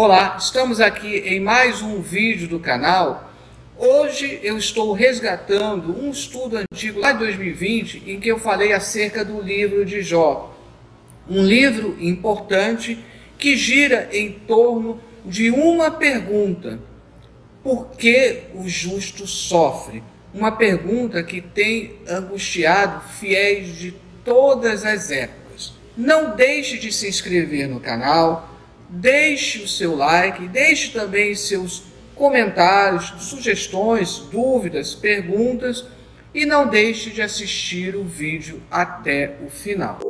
Olá, estamos aqui em mais um vídeo do canal. Hoje eu estou resgatando um estudo antigo lá de 2020 em que eu falei acerca do livro de Jó. Um livro importante que gira em torno de uma pergunta: por que o justo sofre? Uma pergunta que tem angustiado fiéis de todas as épocas. Não deixe de se inscrever no canal, deixe o seu like, deixe também seus comentários, sugestões, dúvidas, perguntas e não deixe de assistir o vídeo até o final.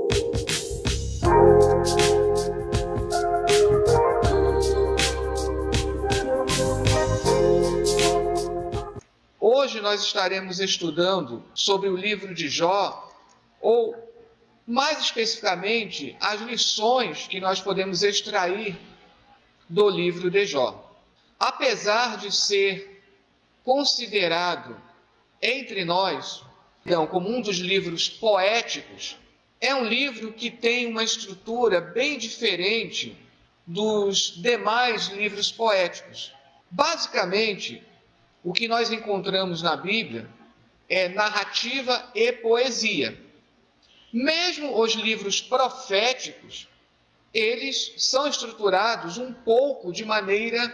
Hoje nós estaremos estudando sobre o livro de Jó, ou mais especificamente as lições que nós podemos extrair do livro de Jó. Apesar de ser considerado entre nós como um dos livros poéticos, é um livro que tem uma estrutura bem diferente dos demais livros poéticos. Basicamente, o que nós encontramos na Bíblia é narrativa e poesia. Mesmo os livros proféticos, eles são estruturados um pouco de maneira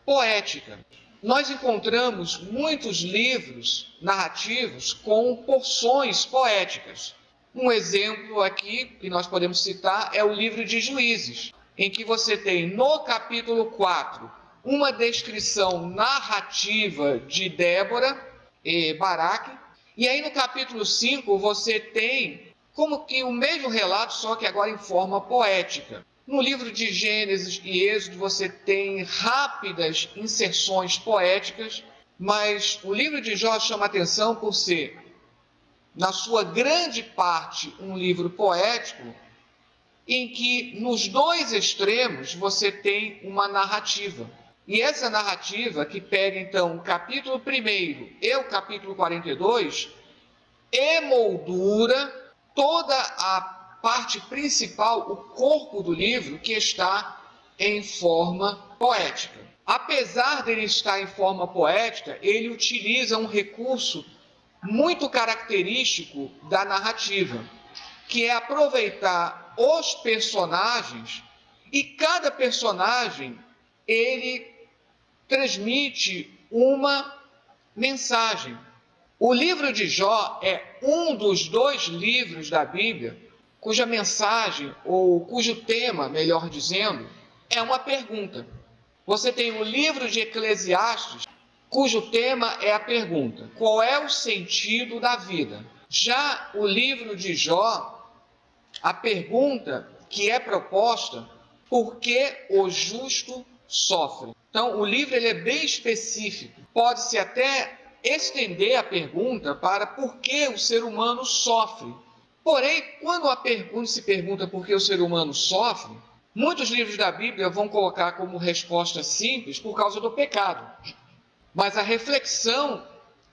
poética. Nós encontramos muitos livros narrativos com porções poéticas. Um exemplo aqui que nós podemos citar é o livro de Juízes, em que você tem no capítulo 4 uma descrição narrativa de Débora e Baraque, e aí no capítulo 5 você tem como que o mesmo relato, só que agora em forma poética. No livro de Gênesis e Êxodo você tem rápidas inserções poéticas, mas o livro de Jó chama atenção por ser, na sua grande parte, um livro poético, em que nos dois extremos você tem uma narrativa. E essa narrativa, que pega então o capítulo 1 e o capítulo 42, emoldura toda a parte principal, o corpo do livro, que está em forma poética. Apesar dele estar em forma poética, ele utiliza um recurso muito característico da narrativa, que é aproveitar os personagens, e cada personagem ele transmite uma mensagem. O livro de Jó é um dos dois livros da Bíblia cuja mensagem, ou cujo tema, melhor dizendo, é uma pergunta. Você tem o livro de Eclesiastes, cujo tema é a pergunta: qual é o sentido da vida? Já o livro de Jó, a pergunta que é proposta: por que o justo sofre? Então, o livro ele é bem específico. Pode-se até estender a pergunta para por que o ser humano sofre. Porém, quando se pergunta por que o ser humano sofre, muitos livros da Bíblia vão colocar como resposta simples por causa do pecado. Mas a reflexão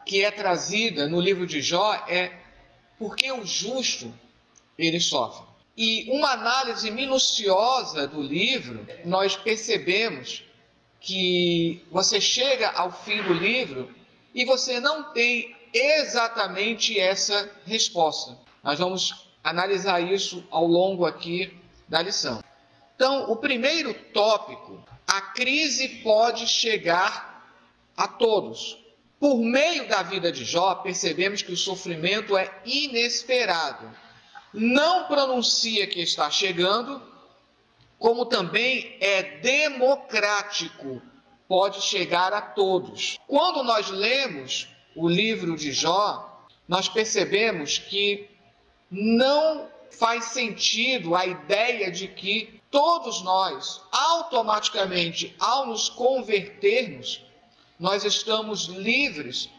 que é trazida no livro de Jó é por que o justo ele sofre. E uma análise minuciosa do livro, nós percebemos que você chega ao fim do livro e você não tem exatamente essa resposta. Nós vamos analisar isso ao longo aqui da lição. Então, o primeiro tópico: a crise pode chegar a todos. Por meio da vida de Jó, percebemos que o sofrimento é inesperado. Não pronuncia que está chegando, como também é democrático, pode chegar a todos. Quando nós lemos o livro de Jó, nós percebemos que não faz sentido a ideia de que todos nós, automaticamente, ao nos convertermos, nós estamos livres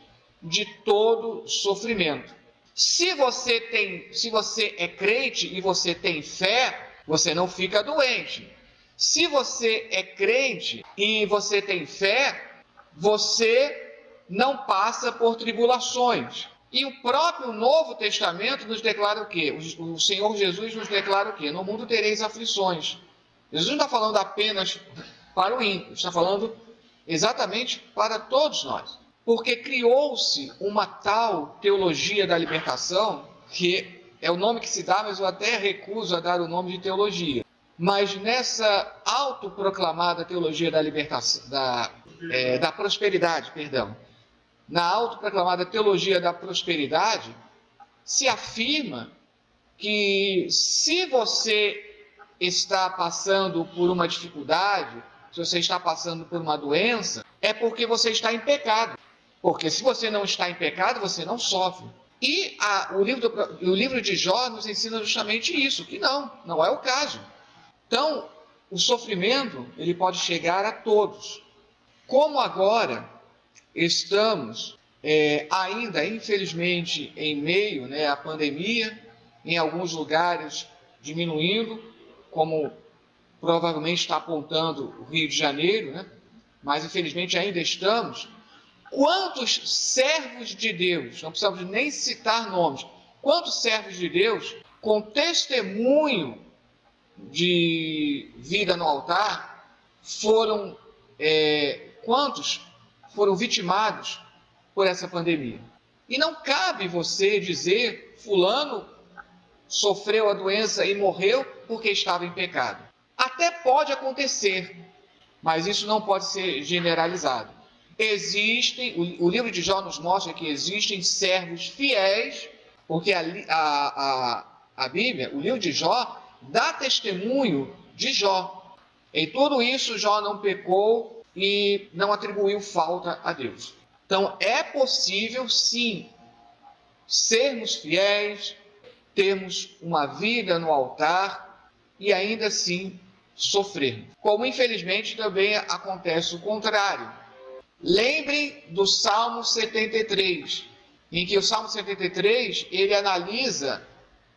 de todo sofrimento. Se você é crente e você tem fé, você não fica doente. Se você é crente e você tem fé, você não passa por tribulações. E o próprio Novo Testamento nos declara o quê? O Senhor Jesus nos declara o quê? No mundo tereis aflições. Jesus não está falando apenas para o ímpio, está falando exatamente para todos nós. Porque criou-se uma tal teologia da libertação, que é o nome que se dá, mas eu até recuso a dar o nome de teologia. Mas nessa autoproclamada teologia da libertação, da prosperidade, perdão, na autoproclamada teologia da prosperidade, se afirma que se você está passando por uma dificuldade, se você está passando por uma doença, é porque você está em pecado. Porque se você não está em pecado, você não sofre. E o livro de Jó nos ensina justamente isso, que não é o caso. Então, o sofrimento, ele pode chegar a todos. Como agora estamos ainda, infelizmente, em meio à pandemia, em alguns lugares diminuindo, como provavelmente está apontando o Rio de Janeiro, mas infelizmente ainda estamos. Quantos servos de Deus, não precisamos nem citar nomes, quantos servos de Deus com testemunho de vida no altar quantos foram vitimados por essa pandemia? E não cabe você dizer fulano sofreu a doença e morreu porque estava em pecado. Até pode acontecer, mas isso não pode ser generalizado. O livro de Jó nos mostra que existem servos fiéis, porque a Bíblia, o livro de Jó, dá testemunho de Jó. Em tudo isso, Jó não pecou e não atribuiu falta a Deus. Então, é possível, sim, sermos fiéis, termos uma vida no altar e ainda assim sofrer. Como, infelizmente, também acontece o contrário. Lembrem do Salmo 73, em que o Salmo 73, ele analisa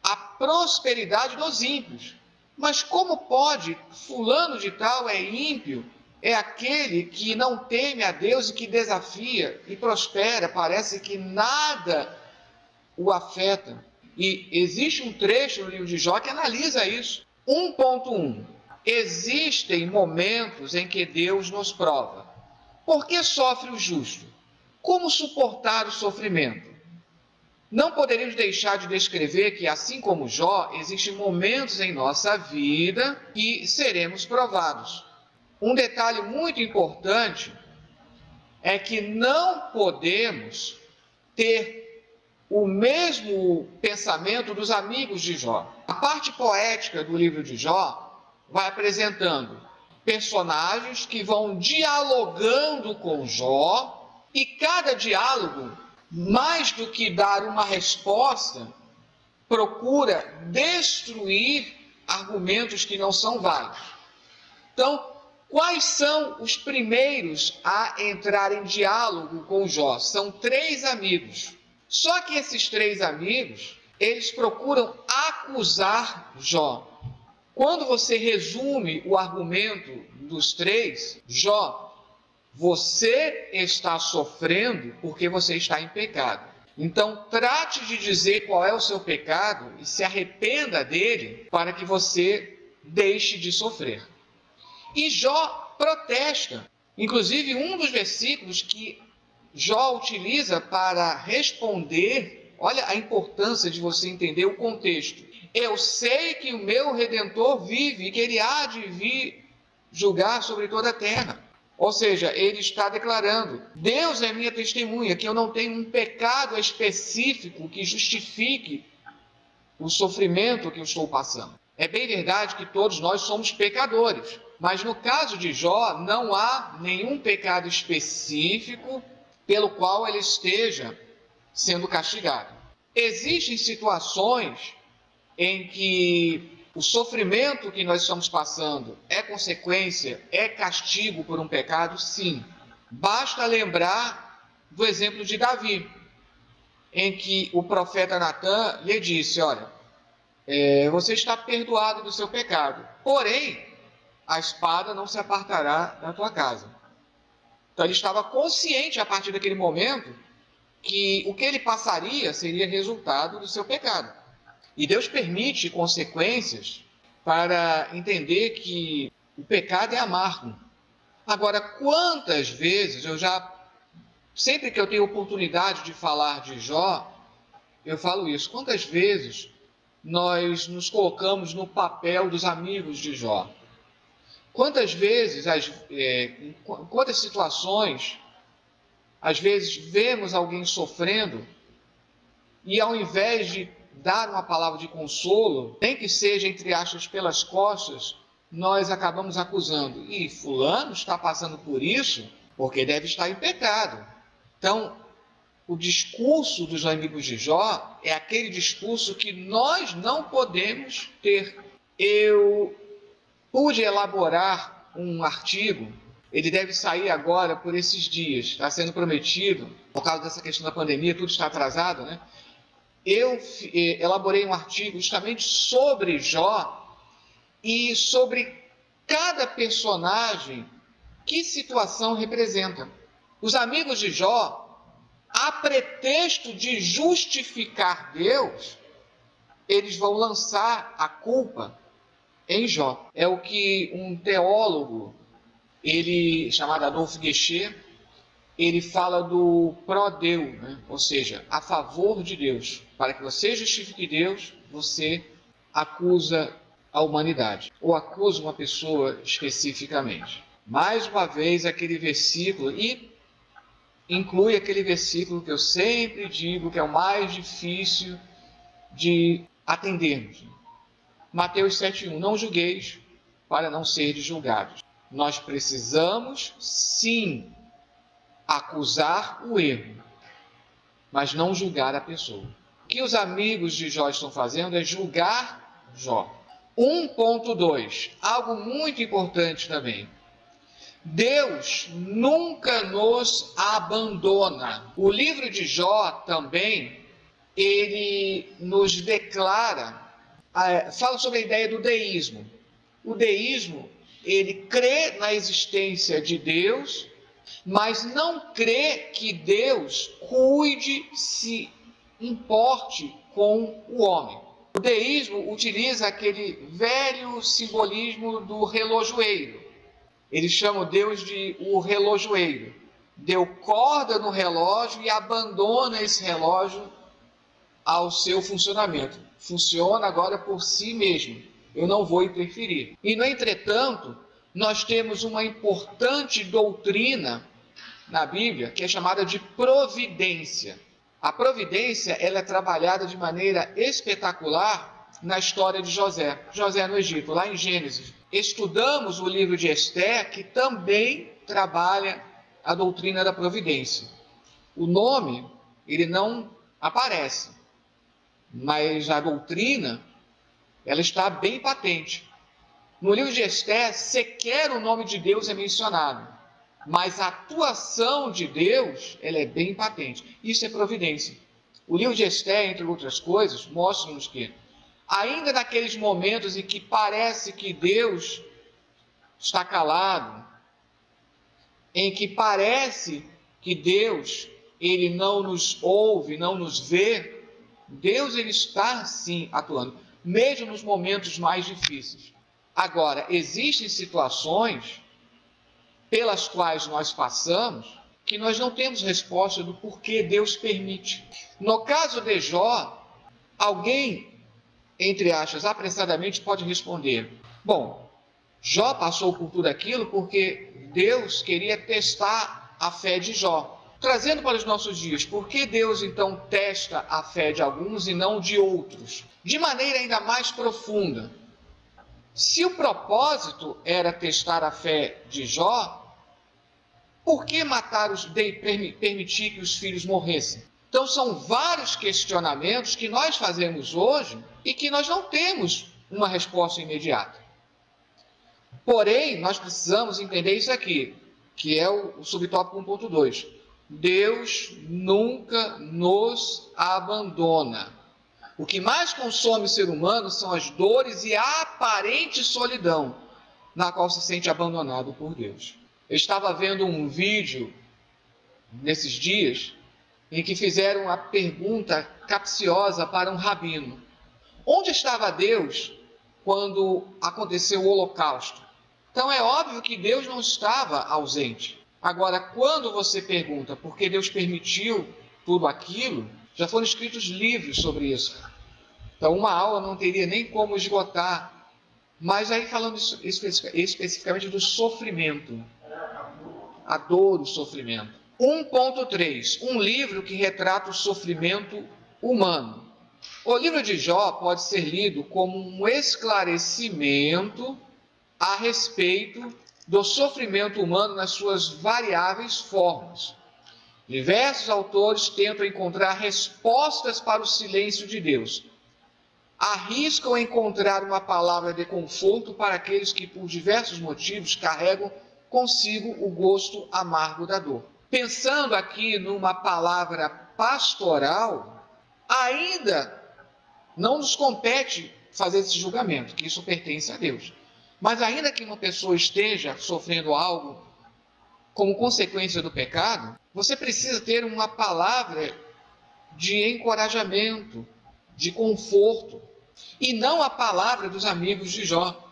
a prosperidade dos ímpios. Mas como pode? Fulano de tal é ímpio, é aquele que não teme a Deus e que desafia e prospera, parece que nada o afeta. E existe um trecho no livro de Jó que analisa isso. 1.1. Existem momentos em que Deus nos prova. Por que sofre o justo? Como suportar o sofrimento? Não poderíamos deixar de descrever que, assim como Jó, existem momentos em nossa vida que seremos provados. Um detalhe muito importante é que não podemos ter o mesmo pensamento dos amigos de Jó. A parte poética do livro de Jó vai apresentando personagens que vão dialogando com Jó, e cada diálogo, mais do que dar uma resposta, procura destruir argumentos que não são válidos. Então, quais são os primeiros a entrar em diálogo com Jó? São 3 amigos. Só que esses 3 amigos, eles procuram acusar Jó. Quando você resume o argumento dos 3, Jó, você está sofrendo porque você está em pecado. Então, trate de dizer qual é o seu pecado e se arrependa dele para que você deixe de sofrer. E Jó protesta. Inclusive, um dos versículos que Jó utiliza para responder, olha a importância de você entender o contexto. Eu sei que o meu Redentor vive e que ele há de vir julgar sobre toda a terra. Ou seja, ele está declarando: Deus é minha testemunha, que eu não tenho um pecado específico que justifique o sofrimento que eu estou passando. É bem verdade que todos nós somos pecadores, mas no caso de Jó não há nenhum pecado específico pelo qual ele esteja sendo castigado. Existem situações em que o sofrimento que nós estamos passando é consequência, é castigo por um pecado? Sim. Basta lembrar do exemplo de Davi, em que o profeta Natã lhe disse: olha, você está perdoado do seu pecado, porém, a espada não se apartará da tua casa. Então ele estava consciente a partir daquele momento que o que ele passaria seria resultado do seu pecado. E Deus permite consequências para entender que o pecado é amargo. Agora, quantas vezes sempre que eu tenho oportunidade de falar de Jó, eu falo isso. Quantas vezes nós nos colocamos no papel dos amigos de Jó? Quantas vezes, quantas situações, às vezes vemos alguém sofrendo e ao invés de dar uma palavra de consolo, nem que seja, entre aspas, pelas costas, nós acabamos acusando. E fulano está passando por isso porque deve estar em pecado. Então, o discurso dos amigos de Jó é aquele discurso que nós não podemos ter. Eu pude elaborar um artigo, ele deve sair agora por esses dias, está sendo prometido, por causa dessa questão da pandemia, tudo está atrasado, né? Eu elaborei um artigo justamente sobre Jó e sobre cada personagem, que situação representa. Os amigos de Jó, a pretexto de justificar Deus, eles vão lançar a culpa em Jó. É o que um teólogo, chamado Adolfo Guéchet, ele fala do pró-Deus, né? Ou seja, a favor de Deus. Para que você justifique Deus, você acusa a humanidade, ou acusa uma pessoa especificamente. Mais uma vez, aquele versículo, e inclui aquele versículo que eu sempre digo que é o mais difícil de atendermos. Mateus 7,1, não julgueis para não seres julgados. Nós precisamos, sim, acusar o erro, mas não julgar a pessoa. O que os amigos de Jó estão fazendo é julgar Jó. 1.2, algo muito importante também. Deus nunca nos abandona. O livro de Jó também, ele nos declara, fala sobre a ideia do deísmo. O deísmo, ele crê na existência de Deus, mas não crê que Deus cuide, se importe com o homem. O deísmo utiliza aquele velho simbolismo do relojoeiro. Eles chamam Deus de o relojoeiro. Deu corda no relógio e abandona esse relógio ao seu funcionamento. Funciona agora por si mesmo. Eu não vou interferir. E, no entretanto, nós temos uma importante doutrina na Bíblia que é chamada de providência. A providência, ela é trabalhada de maneira espetacular na história de José. José no Egito, lá em Gênesis. Estudamos o livro de Ester, que também trabalha a doutrina da providência. O nome, ele não aparece, mas a doutrina, ela está bem patente. No livro de Ester, sequer o nome de Deus é mencionado, mas a atuação de Deus, ela é bem patente. Isso é providência. O livro de Ester, entre outras coisas, mostra-nos que, ainda naqueles momentos em que parece que Deus está calado, em que parece que Deus, ele não nos ouve, não nos vê, Deus, ele está sim atuando, mesmo nos momentos mais difíceis. Agora, existem situações pelas quais nós passamos que nós não temos resposta do porquê Deus permite. No caso de Jó, alguém, entre aspas, apressadamente pode responder: bom, Jó passou por tudo aquilo porque Deus queria testar a fé de Jó. Trazendo para os nossos dias, por que Deus então testa a fé de alguns e não de outros? De maneira ainda mais profunda. Se o propósito era testar a fé de Jó, por que permitir que os filhos morressem? Então são vários questionamentos que nós fazemos hoje e que nós não temos uma resposta imediata. Porém, nós precisamos entender isso aqui, que é o subtópico 1.2. Deus nunca nos abandona. O que mais consome o ser humano são as dores e a aparente solidão, na qual se sente abandonado por Deus. Eu estava vendo um vídeo nesses dias em que fizeram uma pergunta capciosa para um rabino. Onde estava Deus quando aconteceu o Holocausto? Então é óbvio que Deus não estava ausente. Agora, quando você pergunta por que Deus permitiu tudo aquilo, já foram escritos livros sobre isso. Então uma aula não teria nem como esgotar. Mas aí falando especificamente do sofrimento, a dor, o sofrimento. 1.3, um livro que retrata o sofrimento humano. O livro de Jó pode ser lido como um esclarecimento a respeito do sofrimento humano nas suas variáveis formas. Diversos autores tentam encontrar respostas para o silêncio de Deus. Arriscam encontrar uma palavra de conforto para aqueles que, por diversos motivos, carregam consigo o gosto amargo da dor. Pensando aqui numa palavra pastoral, ainda não nos compete fazer esse julgamento, que isso pertence a Deus. Mas ainda que uma pessoa esteja sofrendo algo como consequência do pecado, você precisa ter uma palavra de encorajamento, de conforto, e não a palavra dos amigos de Jó,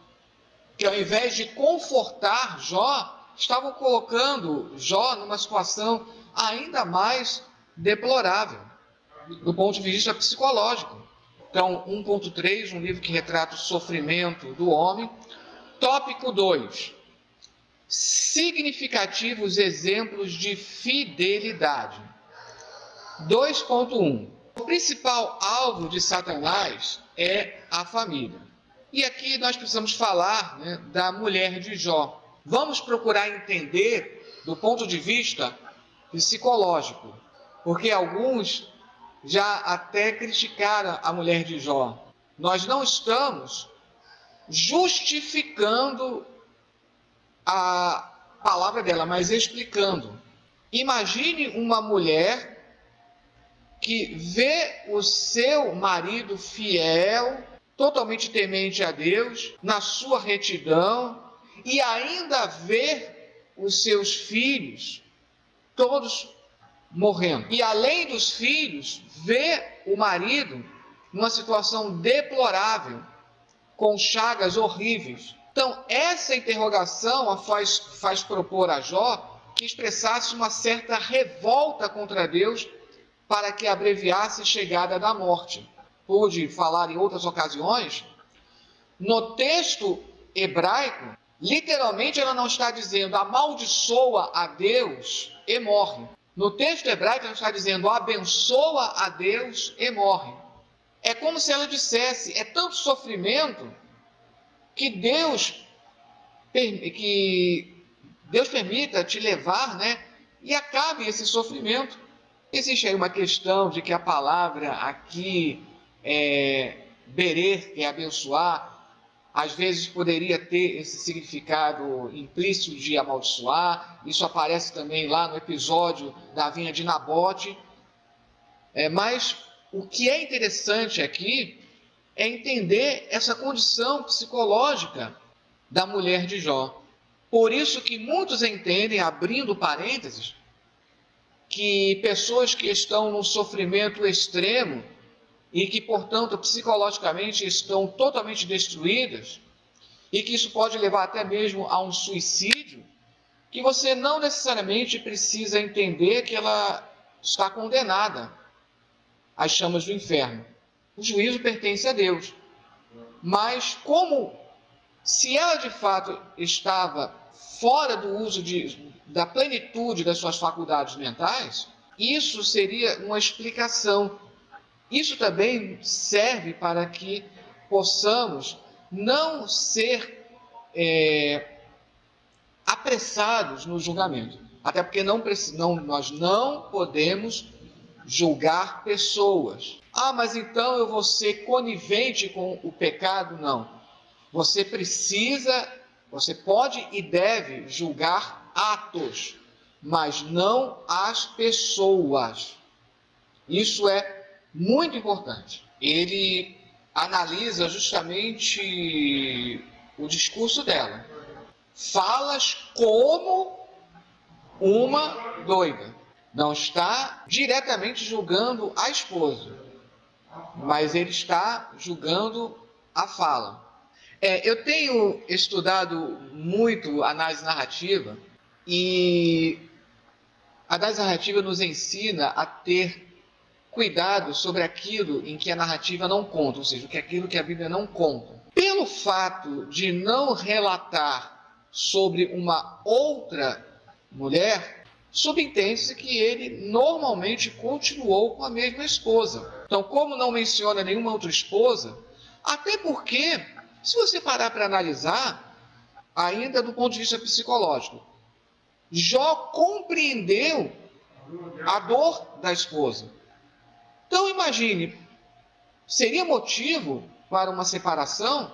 que ao invés de confortar Jó, estavam colocando Jó numa situação ainda mais deplorável, do ponto de vista psicológico. Então, 1.3, um livro que retrata o sofrimento do homem. Tópico 2. Significativos exemplos de fidelidade. 2.1. O principal alvo de Satanás é a família. E aqui nós precisamos falar, da mulher de Jó. Vamos procurar entender do ponto de vista psicológico, porque alguns já até criticaram a mulher de Jó. Nós não estamos justificando a palavra dela, mas explicando. Imagine uma mulher que vê o seu marido fiel, totalmente temente a Deus, na sua retidão, e ainda vê os seus filhos todos morrendo. E além dos filhos, vê o marido numa situação deplorável, com chagas horríveis. Então, essa interrogação a faz propor a Jó que expressasse uma certa revolta contra Deus para que abreviasse a chegada da morte. Pude falar em outras ocasiões, no texto hebraico, literalmente ela não está dizendo amaldiçoa a Deus e morre. No texto hebraico ela está dizendo abençoa a Deus e morre. É como se ela dissesse, é tanto sofrimento que Deus permita te levar, e acabe esse sofrimento. Existe aí uma questão de que a palavra aqui, berer, que é abençoar, às vezes poderia ter esse significado implícito de amaldiçoar. Isso aparece também lá no episódio da vinha de Nabote. Mas o que é interessante aqui é entender essa condição psicológica da mulher de Jó. Por isso que muitos entendem, abrindo parênteses, que pessoas que estão num sofrimento extremo e que, portanto, psicologicamente estão totalmente destruídas, e que isso pode levar até mesmo a um suicídio, que você não necessariamente precisa entender que ela está condenada às chamas do inferno. O juízo pertence a Deus. Mas como se ela de fato estava fora do uso da plenitude das suas faculdades mentais, isso seria uma explicação. Isso também serve para que possamos não ser apressados no julgamento. Até porque nós não podemos julgar pessoas. Ah, mas então eu vou ser conivente com o pecado? Não. Você pode e deve julgar atos, mas não as pessoas. Isso é muito importante. Ele analisa justamente o discurso dela. Falas como uma doida. Não está diretamente julgando a esposa, mas ele está julgando a fala. Eu tenho estudado muito análise narrativa e a análise narrativa nos ensina a ter cuidado sobre aquilo em que a narrativa não conta, ou seja, aquilo que a Bíblia não conta. Pelo fato de não relatar sobre uma outra mulher, subentende-se que ele normalmente continuou com a mesma esposa. Então, como não menciona nenhuma outra esposa, até porque, se você parar para analisar, ainda do ponto de vista psicológico, Jó compreendeu a dor da esposa. Então imagine, seria motivo para uma separação,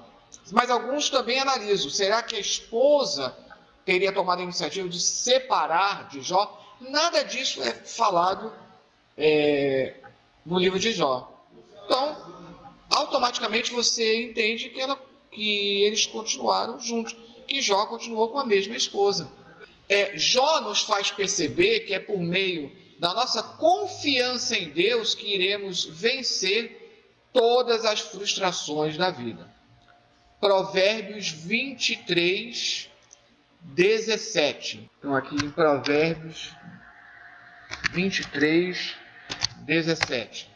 mas alguns também analisam, será que a esposa teria tomado a iniciativa de separar de Jó? Nada disso é falado no livro de Jó. Então, automaticamente você entende que eles continuaram juntos, que Jó continuou com a mesma esposa. Jó nos faz perceber que é por meio da nossa confiança em Deus que iremos vencer todas as frustrações da vida. Provérbios 23, 17. Então aqui em Provérbios 23, 17.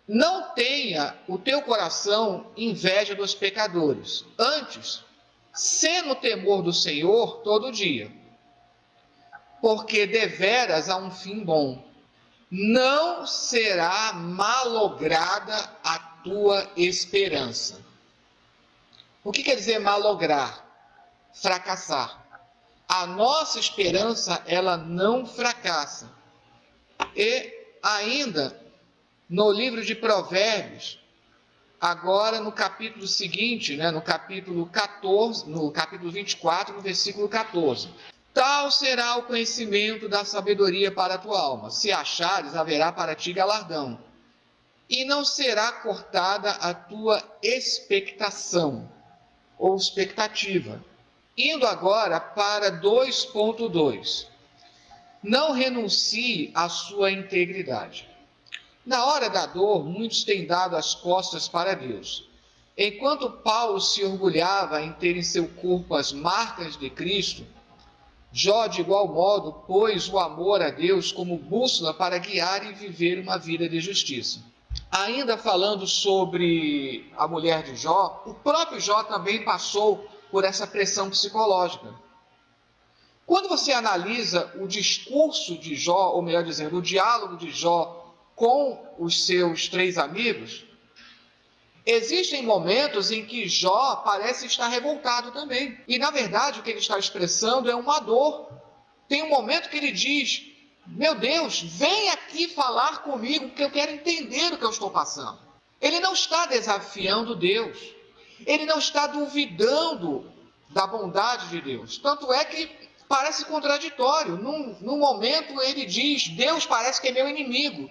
Não tenha o teu coração inveja dos pecadores, antes, sê no temor do Senhor todo dia, porque deveras há um fim bom. Não será malograda a tua esperança. O que quer dizer malograr? Fracassar. A nossa esperança, ela não fracassa. E ainda, no livro de Provérbios, agora no capítulo seguinte, no capítulo 14, no capítulo 24, no versículo 14. Tal será o conhecimento da sabedoria para a tua alma. Se achares, haverá para ti galardão. E não será cortada a tua expectação, ou expectativa. Indo agora para 2.2. Não renuncie à sua integridade. Na hora da dor, muitos têm dado as costas para Deus. Enquanto Paulo se orgulhava em ter em seu corpo as marcas de Cristo, Jó, de igual modo, pôs o amor a Deus como bússola para guiar e viver uma vida de justiça. Ainda falando sobre a mulher de Jó, o próprio Jó também passou por essa pressão psicológica. Quando você analisa o discurso de Jó, ou melhor dizendo, o diálogo de Jó com os seus 3 amigos, existem momentos em que Jó parece estar revoltado também. E, na verdade, o que ele está expressando é uma dor. Tem um momento que ele diz, meu Deus, vem aqui falar comigo, porque eu quero entender o que eu estou passando. Ele não está desafiando Deus. Ele não está duvidando da bondade de Deus. Tanto é que parece contraditório. Num momento ele diz, Deus parece que é meu inimigo.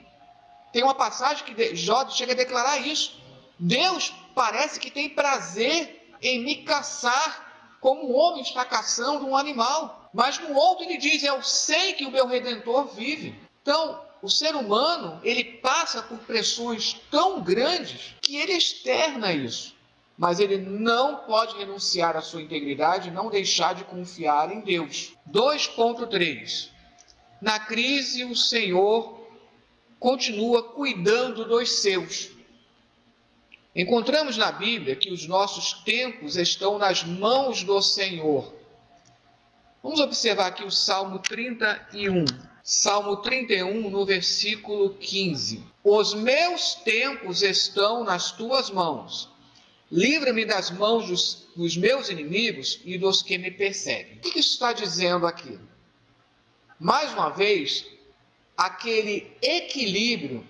Tem uma passagem que Jó chega a declarar isso. Deus parece que tem prazer em me caçar como o homem está caçando um animal. Mas no outro ele diz, eu sei que o meu Redentor vive. Então, o ser humano, ele passa por pressões tão grandes que ele externa isso. Mas ele não pode renunciar à sua integridade e não deixar de confiar em Deus. 2.3. Na crise, o Senhor continua cuidando dos seus. Encontramos na Bíblia que os nossos tempos estão nas mãos do Senhor. Vamos observar aqui o Salmo 31. Salmo 31, no versículo 15. Os meus tempos estão nas tuas mãos. Livra-me das mãos dos meus inimigos e dos que me perseguem. O que isso está dizendo aqui? Mais uma vez, aquele equilíbrio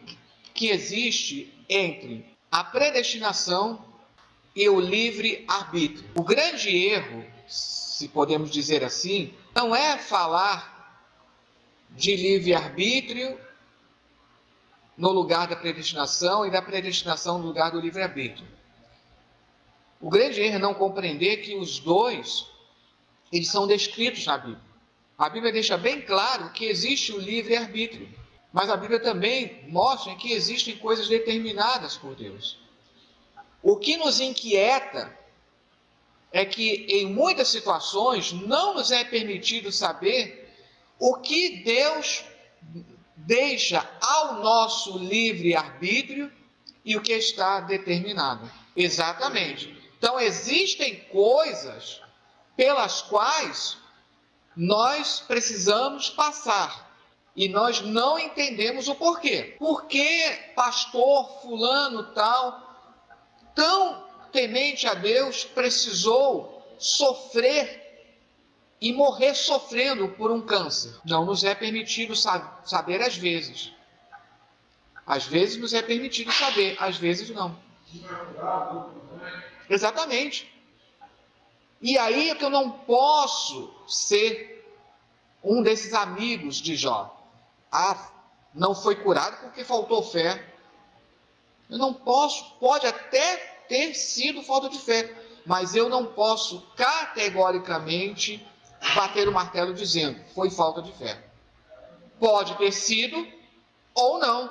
que existe entre a predestinação e o livre-arbítrio. O grande erro, se podemos dizer assim, não é falar de livre-arbítrio no lugar da predestinação e da predestinação no lugar do livre-arbítrio. O grande erro é não compreender que os dois, eles são descritos na Bíblia. A Bíblia deixa bem claro que existe o livre-arbítrio. Mas a Bíblia também mostra que existem coisas determinadas por Deus. O que nos inquieta é que em muitas situações não nos é permitido saber o que Deus deixa ao nosso livre-arbítrio e o que está determinado. Exatamente. Então existem coisas pelas quais nós precisamos passar e nós não entendemos o porquê. Por que pastor fulano tal, tão temente a Deus, precisou sofrer e morrer sofrendo por um câncer? Não nos é permitido saber às vezes. Às vezes nos é permitido saber, às vezes não. Exatamente. E aí é que eu não posso ser um desses amigos de Jó. Ah, não foi curado porque faltou fé. Eu não posso, pode até ter sido falta de fé, mas eu não posso categoricamente bater o martelo dizendo foi falta de fé. Pode ter sido ou não.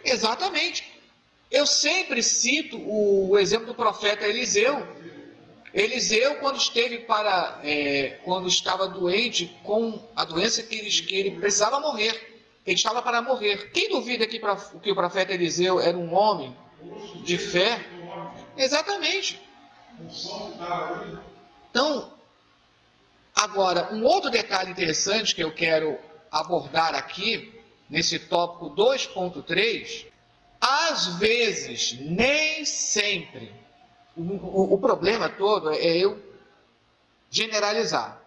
Exatamente. Eu sempre cito o exemplo do profeta Eliseu. Eliseu, quando estava doente com a doença que ele precisava morrer, ele estava para morrer. Quem duvida que o profeta Eliseu era um homem de fé? Exatamente. Então, agora, um outro detalhe interessante que eu quero abordar aqui, nesse tópico 2.3, às vezes, nem sempre, o problema todo é eu generalizar.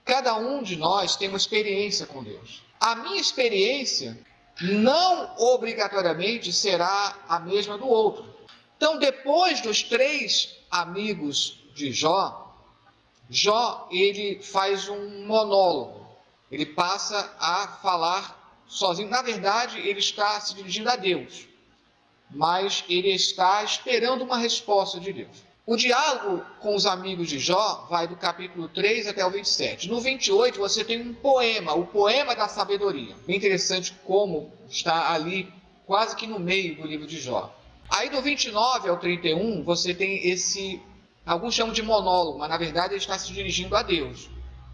Cada um de nós tem uma experiência com Deus. A minha experiência não obrigatoriamente será a mesma do outro. Então, depois dos 3 amigos de Jó, ele faz um monólogo. Ele passa a falar sozinho. Na verdade, ele está se dirigindo a Deus, mas ele está esperando uma resposta de Deus. O diálogo com os amigos de Jó vai do capítulo 3 até o 27. No 28 você tem um poema, o poema da sabedoria. Bem interessante como está ali quase que no meio do livro de Jó. Aí do 29 ao 31 você tem esse, alguns chamam de monólogo, mas na verdade ele está se dirigindo a Deus.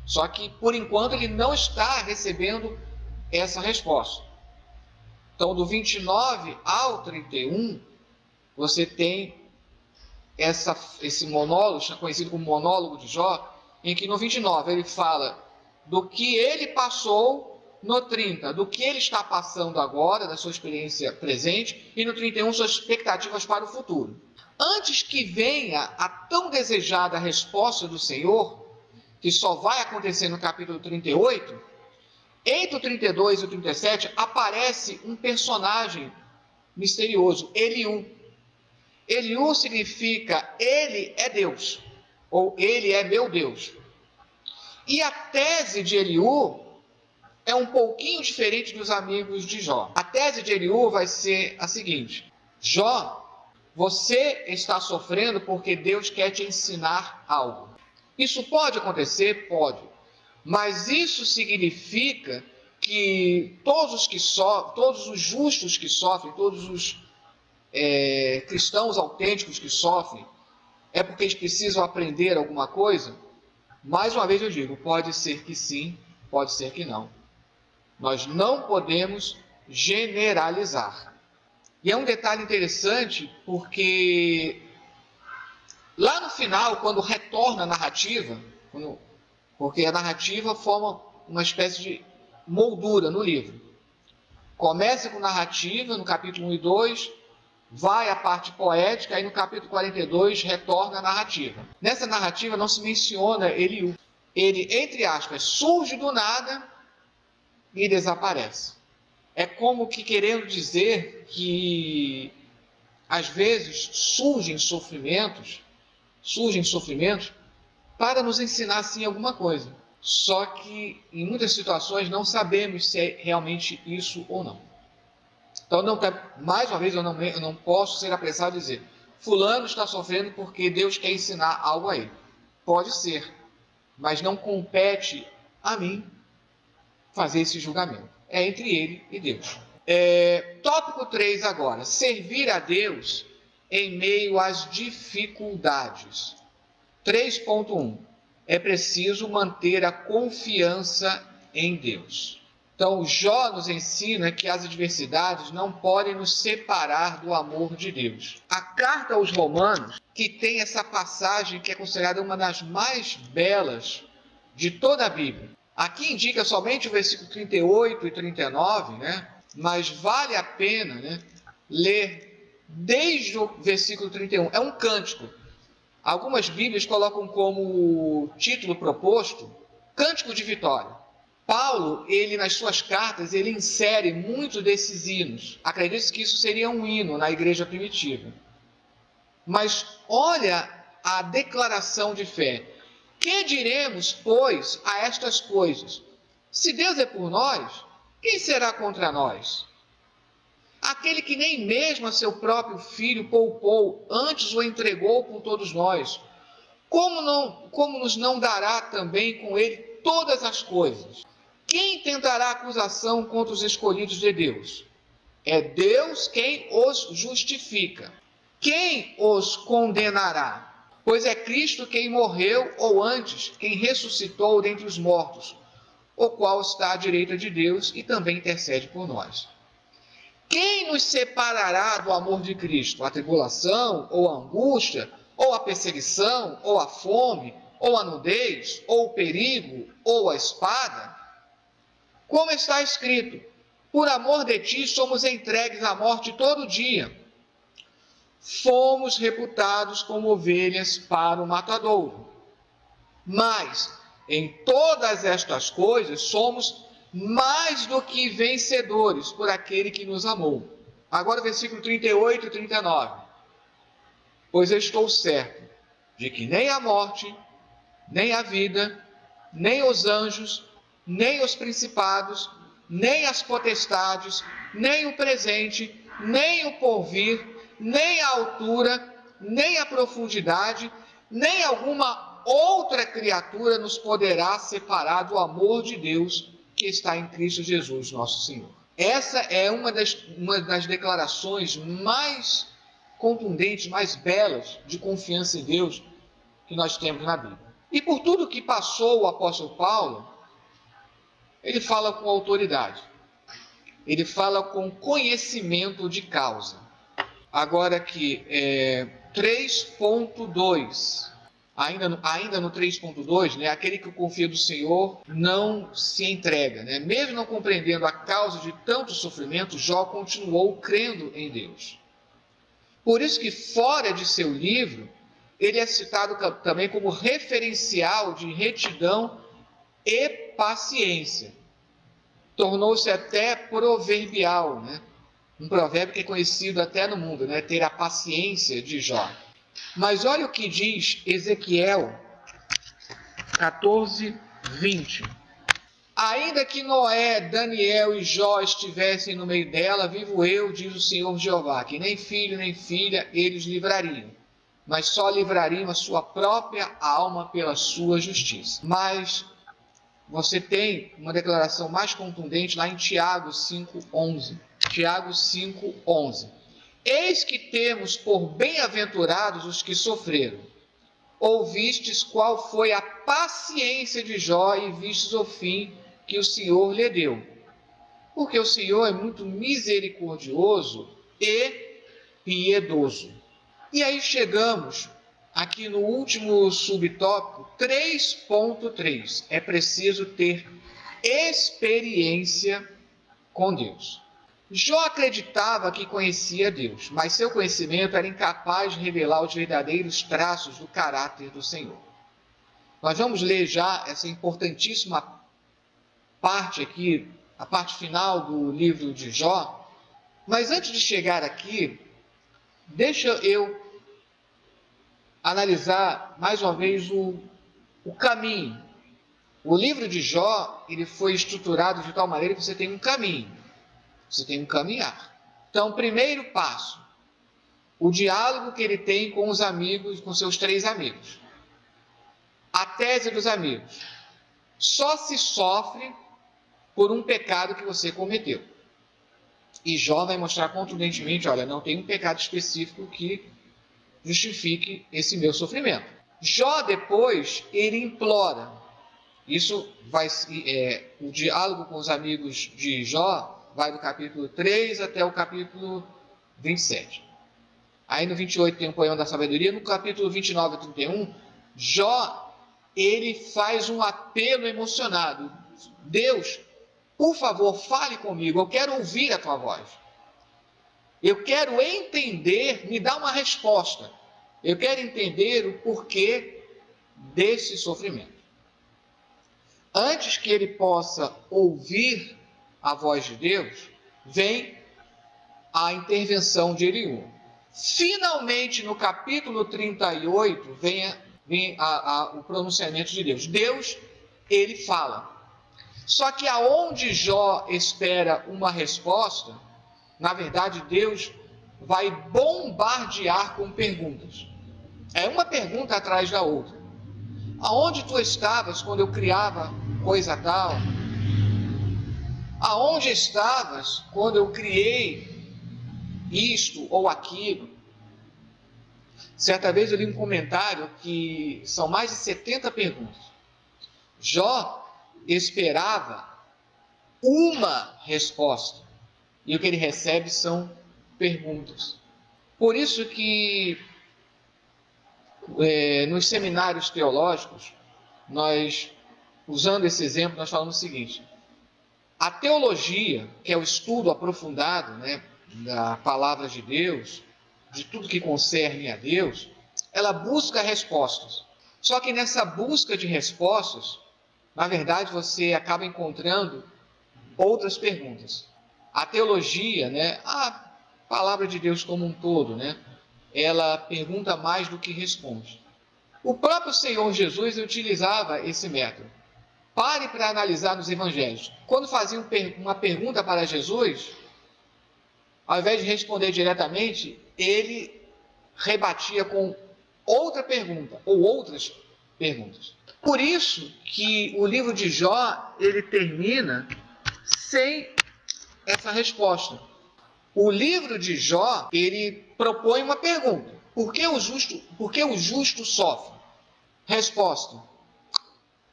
Só que por enquanto ele não está recebendo essa resposta. Então, do 29 ao 31, você tem esse monólogo, conhecido como monólogo de Jó, em que no 29 ele fala do que ele passou, no 30 do que ele está passando agora, da sua experiência presente, e no 31 suas expectativas para o futuro. Antes que venha a tão desejada resposta do Senhor, que só vai acontecer no capítulo 38, entre o 32 e o 37 aparece um personagem misterioso, Eliú. Eliú significa ele é Deus, ou ele é meu Deus. E a tese de Eliú é um pouquinho diferente dos amigos de Jó. A tese de Eliú vai ser a seguinte: Jó, você está sofrendo porque Deus quer te ensinar algo. Isso pode acontecer? Pode. Mas isso significa que todos os justos que sofrem, todos os cristãos autênticos que sofrem, é porque eles precisam aprender alguma coisa? Mais uma vez eu digo, pode ser que sim, pode ser que não. Nós não podemos generalizar. E é um detalhe interessante porque lá no final, quando retorna a narrativa, porque a narrativa forma uma espécie de moldura no livro. Começa com narrativa no capítulo 1 e 2, vai à parte poética, aí no capítulo 42 retorna a narrativa. Nessa narrativa não se menciona Eliú. Ele, entre aspas, surge do nada e desaparece. É como que querendo dizer que às vezes surgem sofrimentos para nos ensinar sim alguma coisa. Só que em muitas situações não sabemos se é realmente isso ou não. Então, mais uma vez, eu não posso ser apressado a dizer fulano está sofrendo porque Deus quer ensinar algo a ele. Pode ser, mas não compete a mim fazer esse julgamento. É entre ele e Deus. Tópico 3 agora. Servir a Deus em meio às dificuldades. 3.1. É preciso manter a confiança em Deus. Então, Jó nos ensina que as adversidades não podem nos separar do amor de Deus. A carta aos Romanos, que tem essa passagem que é considerada uma das mais belas de toda a Bíblia. Aqui indica somente o versículo 38 e 39, né? Mas vale a pena, né, ler desde o versículo 31. É um cântico. Algumas Bíblias colocam como título proposto Cântico de Vitória. Paulo, ele nas suas cartas, ele insere muito desses hinos. Acredito que isso seria um hino na igreja primitiva. Mas olha a declaração de fé. Que diremos, pois, a estas coisas? Se Deus é por nós, quem será contra nós? Aquele que nem mesmo a seu próprio filho poupou, antes o entregou por todos nós, como nos não dará também com ele todas as coisas? Quem tentará acusação contra os escolhidos de Deus? É Deus quem os justifica. Quem os condenará? Pois é Cristo quem morreu, ou antes, quem ressuscitou dentre os mortos, o qual está à direita de Deus e também intercede por nós. Quem nos separará do amor de Cristo? A tribulação, ou a angústia, ou a perseguição, ou a fome, ou a nudez, ou o perigo, ou a espada? Como está escrito, por amor de ti somos entregues à morte todo dia. Fomos reputados como ovelhas para o matadouro. Mas, em todas estas coisas, somos mais do que vencedores por aquele que nos amou. Agora, versículo 38 e 39. Pois eu estou certo de que nem a morte, nem a vida, nem os anjos, nem os principados, nem as potestades, nem o presente, nem o porvir, nem a altura, nem a profundidade, nem alguma outra criatura nos poderá separar do amor de Deus que está em Cristo Jesus, nosso Senhor. Essa é uma das declarações mais contundentes, mais belas de confiança em Deus que nós temos na Bíblia. E por tudo que passou o apóstolo Paulo, ele fala com autoridade, ele fala com conhecimento de causa. Agora aqui, 3.2, ainda no 3.2, né, aquele que confia do Senhor não se entrega. Né? Mesmo não compreendendo a causa de tanto sofrimento, Jó continuou crendo em Deus. Por isso que fora de seu livro, ele é citado também como referencial de retidão e paciência. Tornou-se até proverbial, né? Um provérbio que é conhecido até no mundo, né? Ter a paciência de Jó. Mas olha o que diz Ezequiel 14:20. Ainda que Noé, Daniel e Jó estivessem no meio dela, vivo eu, diz o Senhor Jeová, que nem filho nem filha eles livrariam, mas só livrariam a sua própria alma pela sua justiça. Mas você tem uma declaração mais contundente lá em Tiago 5:11. Tiago 5:11. Eis que temos por bem-aventurados os que sofreram. Ouvistes qual foi a paciência de Jó e vistes o fim que o Senhor lhe deu. Porque o Senhor é muito misericordioso e piedoso. E aí chegamos aqui no último subtópico, 3.3. É preciso ter experiência com Deus. Jó acreditava que conhecia Deus, mas seu conhecimento era incapaz de revelar os verdadeiros traços do caráter do Senhor. Nós vamos ler já essa importantíssima parte aqui, a parte final do livro de Jó, mas antes de chegar aqui, deixa eu analisar mais uma vez o caminho. O livro de Jó, ele foi estruturado de tal maneira que você tem um caminho. Você tem um caminhar. Então, primeiro passo, o diálogo que ele tem com os amigos, com seus 3 amigos. A tese dos amigos. Só se sofre por um pecado que você cometeu. E Jó vai mostrar contundentemente, olha, não tem um pecado específico que justifique esse meu sofrimento. Jó depois, ele implora. Isso vai, o diálogo com os amigos de Jó vai do capítulo 3 até o capítulo 27. Aí no 28 tem o poema da sabedoria, no capítulo 29 a 31, Jó, ele faz um apelo emocionado. Deus, por favor, fale comigo, eu quero ouvir a tua voz. Eu quero entender, me dá uma resposta. Eu quero entender o porquê desse sofrimento. Antes que ele possa ouvir a voz de Deus, vem a intervenção de Eliú. Finalmente, no capítulo 38, vem o pronunciamento de Deus. Deus, ele fala. Só que aonde Jó espera uma resposta, na verdade, Deus vai bombardear com perguntas. É uma pergunta atrás da outra. Aonde tu estavas quando eu criava coisa tal? Aonde estavas quando eu criei isto ou aquilo? Certa vez eu li um comentário que são mais de 70 perguntas. Jó esperava uma resposta e o que ele recebe são perguntas. Por isso que nos seminários teológicos, nós, usando esse exemplo, nós falamos o seguinte: a teologia, que é o estudo aprofundado, né, da palavra de Deus, de tudo que concerne a Deus, ela busca respostas. Só que nessa busca de respostas, na verdade, você acaba encontrando outras perguntas. A teologia, né, a palavra de Deus como um todo, né, ela pergunta mais do que responde. O próprio Senhor Jesus utilizava esse método. Pare para analisar nos evangelhos. Quando faziam uma pergunta para Jesus, ao invés de responder diretamente, ele rebatia com outra pergunta ou outras perguntas. Por isso que o livro de Jó, ele termina sem essa resposta. O livro de Jó, ele propõe uma pergunta: por que o justo sofre? Resposta: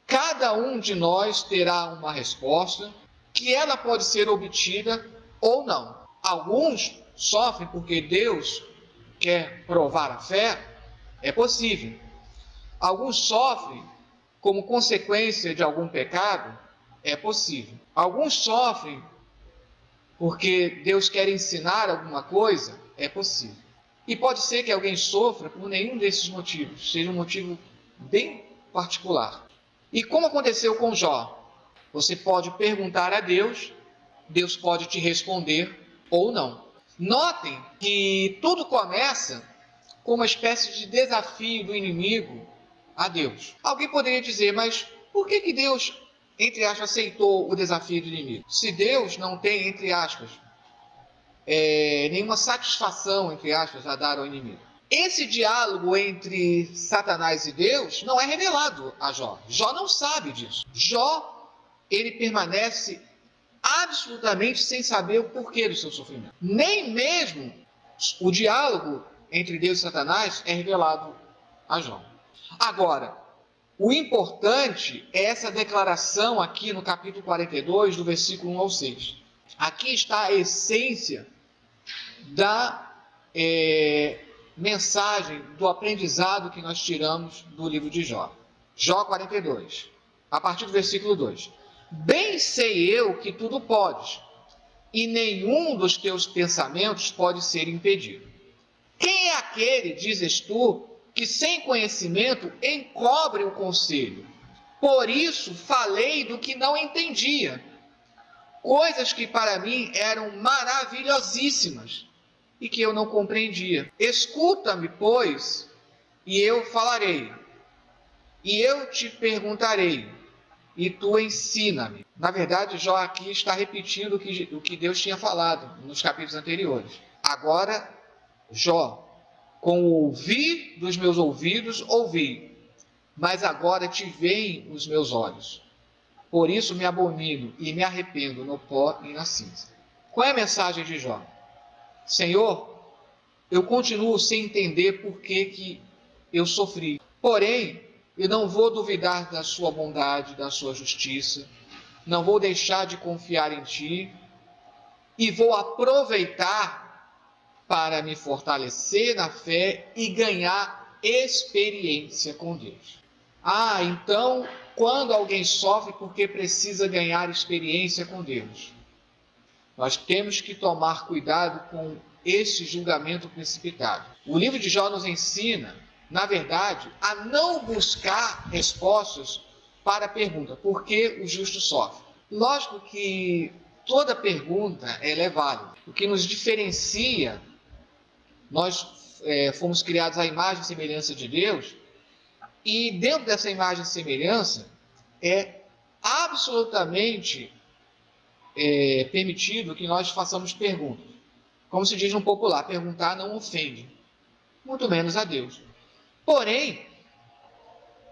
cada um de nós terá uma resposta, que ela pode ser obtida ou não. Alguns sofrem porque Deus quer provar a fé, é possível. Alguns sofrem como consequência de algum pecado, é possível. Alguns sofrem porque Deus quer ensinar alguma coisa, é possível. E pode ser que alguém sofra por nenhum desses motivos, seja um motivo bem particular. E como aconteceu com Jó? Você pode perguntar a Deus, Deus pode te responder ou não. Notem que tudo começa com uma espécie de desafio do inimigo a Deus. Alguém poderia dizer, mas por que Deus, entre aspas, aceitou o desafio do inimigo? Se Deus não tem, entre aspas, nenhuma satisfação, entre aspas, a dar ao inimigo. Esse diálogo entre Satanás e Deus não é revelado a Jó. Jó não sabe disso. Jó, ele permanece absolutamente sem saber o porquê do seu sofrimento. Nem mesmo o diálogo entre Deus e Satanás é revelado a Jó. Agora, o importante é essa declaração aqui no capítulo 42, do versículo 1 ao 6. Aqui está a essência da mensagem, do aprendizado que nós tiramos do livro de Jó. Jó 42, a partir do versículo 2. Bem sei eu que tudo podes, e nenhum dos teus pensamentos pode ser impedido. Quem é aquele, dizes tu, que sem conhecimento encobre o conselho? Por isso falei do que não entendia, coisas que para mim eram maravilhosíssimas e que eu não compreendia. Escuta-me, pois, e eu falarei, e eu te perguntarei, e tu ensina-me. Na verdade, Jó aqui está repetindo o que Deus tinha falado nos capítulos anteriores. Agora, Jó, com o ouvir dos meus ouvidos, ouvi, mas agora te veem os meus olhos. Por isso me abomino e me arrependo no pó e na cinza. Qual é a mensagem de Jó? Senhor, eu continuo sem entender por que eu sofri. Porém, eu não vou duvidar da sua bondade, da sua justiça, não vou deixar de confiar em ti e vou aproveitar para me fortalecer na fé e ganhar experiência com Deus. Então, quando alguém sofre porque precisa ganhar experiência com Deus, nós temos que tomar cuidado com esse julgamento precipitado. O livro de Jó nos ensina, na verdade, a não buscar respostas para a pergunta: por que o justo sofre? Lógico que toda pergunta é válida. O que nos diferencia, nós fomos criados à imagem e semelhança de Deus, e dentro dessa imagem e semelhança é absolutamente permitido que nós façamos perguntas. Como se diz no popular, perguntar não ofende, muito menos a Deus. Porém,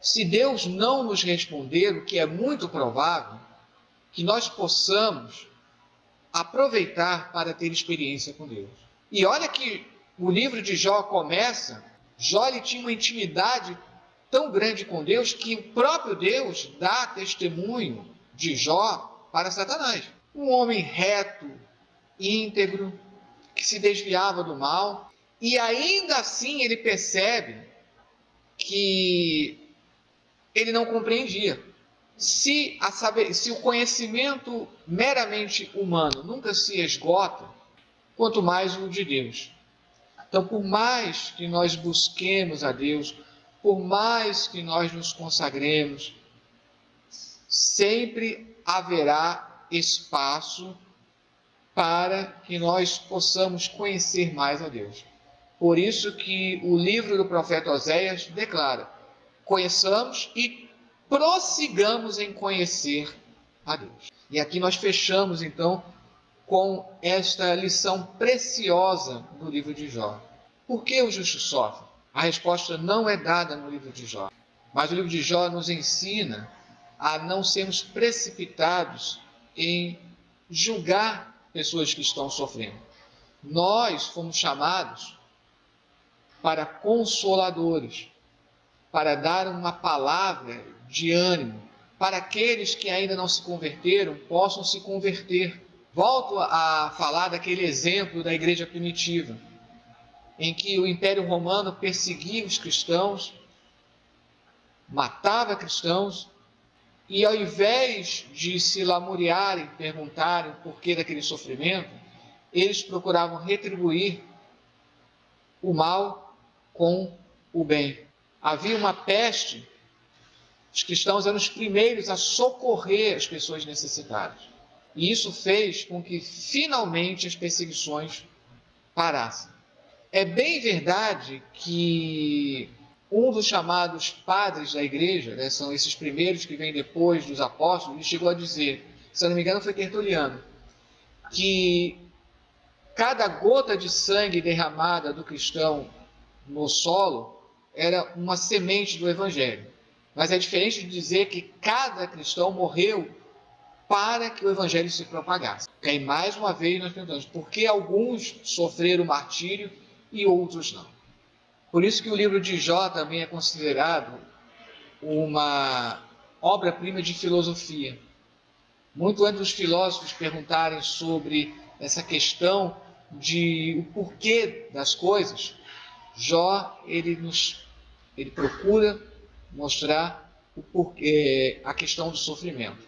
se Deus não nos responder, o que é muito provável, que nós possamos aproveitar para ter experiência com Deus. E olha que o livro de Jó começa, Jó ele tinha uma intimidade tão grande com Deus que o próprio Deus dá testemunho de Jó para Satanás. Um homem reto, íntegro, que se desviava do mal, e ainda assim ele percebe que ele não compreendia. Se o conhecimento meramente humano nunca se esgota, quanto mais o de Deus. Então, por mais que nós busquemos a Deus, por mais que nós nos consagremos, sempre haverá espaço para que nós possamos conhecer mais a Deus. Por isso que o livro do profeta Oséias declara: conheçamos e prossigamos em conhecer a Deus. E aqui nós fechamos então com esta lição preciosa do livro de Jó. Por que o justo sofre? A resposta não é dada no livro de Jó, mas o livro de Jó nos ensina a não sermos precipitados em julgar pessoas que estão sofrendo. Nós fomos chamados para consoladores, para dar uma palavra de ânimo, para aqueles que ainda não se converteram, possam se converter. Volto a falar daquele exemplo da igreja primitiva, em que o Império Romano perseguia os cristãos, matava cristãos, e ao invés de se lamuriarem, perguntarem o porquê daquele sofrimento, eles procuravam retribuir o mal com o bem. Havia uma peste, os cristãos eram os primeiros a socorrer as pessoas necessitadas. E isso fez com que finalmente as perseguições parassem. É bem verdade que um dos chamados padres da igreja, são esses primeiros que vêm depois dos apóstolos, ele chegou a dizer, se eu não me engano foi Tertuliano, que cada gota de sangue derramada do cristão no solo era uma semente do evangelho. Mas é diferente de dizer que cada cristão morreu para que o evangelho se propagasse. E aí, mais uma vez, nós perguntamos, por que alguns sofreram martírio e outros não? Por isso que o livro de Jó também é considerado uma obra-prima de filosofia. Muito antes dos filósofos perguntarem sobre essa questão de o porquê das coisas, Jó ele procura mostrar o porquê, a questão do sofrimento.